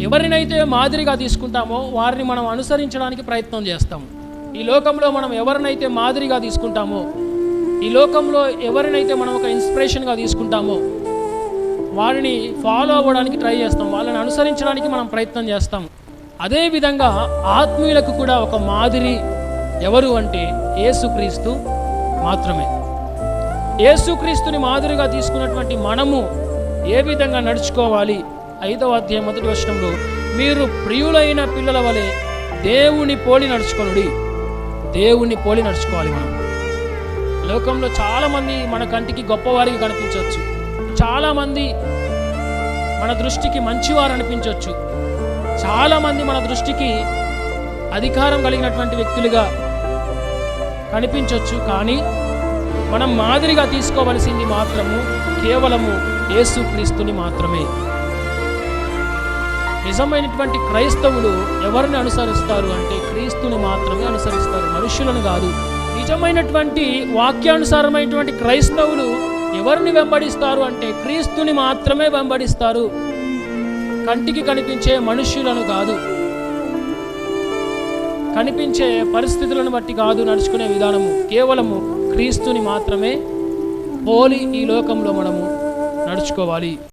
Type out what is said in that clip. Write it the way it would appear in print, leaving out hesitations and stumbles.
ఎవరినైతే మాదిరిగా తీసుకుంటామో వారిని మనం అనుసరించడానికి ప్రయత్నం చేస్తాము. ఈ లోకంలో మనం ఎవరినైతే మాదిరిగా తీసుకుంటామో, ఈ లోకంలో ఎవరినైతే మనం ఒక ఇన్స్పిరేషన్గా తీసుకుంటామో వారిని ఫాలో అవ్వడానికి ట్రై చేస్తాం, వాళ్ళని అనుసరించడానికి మనం ప్రయత్నం చేస్తాం. అదేవిధంగా ఆత్మీయులకు కూడా ఒక మాదిరి ఎవరు అంటే యేసుక్రీస్తు మాత్రమే. యేసుక్రీస్తుని మాదిరిగా తీసుకున్నటువంటి మనము ఏ విధంగా నడుచుకోవాలి? 5వ అధ్యాయం 1వ వచనంలో, మీరు ప్రియులైన పిల్లల వలె దేవుని పోలి నడుచుకొనుడి. దేవుని పోలి నడుచుకోవాలి. మనం లోకంలో చాలామంది మన కంటికి గొప్పవారికి కనిపించవచ్చు, చాలామంది మన దృష్టికి మంచివారు అనిపించవచ్చు, చాలామంది మన దృష్టికి అధికారం కలిగినటువంటి వ్యక్తులుగా కనిపించవచ్చు. కానీ మనం మాదిరిగా తీసుకోవలసింది మాత్రము కేవలము యేసుక్రీస్తుని మాత్రమే. నిజమైనటువంటి క్రైస్తవులు ఎవరిని అనుసరిస్తారు అంటే క్రీస్తుని మాత్రమే అనుసరిస్తారు, మనుషులను కాదు. నిజమైనటువంటి వాక్యానుసారమైనటువంటి క్రైస్తవులు ఎవరిని వెంబడిస్తారు అంటే క్రీస్తుని మాత్రమే వెంబడిస్తారు, కంటికి కనిపించే మనుష్యులను కాదు, కనిపించే పరిస్థితులను బట్టి కాదు నడుచుకునే విధానము. కేవలము క్రీస్తుని మాత్రమే పోలి ఈ లోకంలో మనము నడుచుకోవాలి.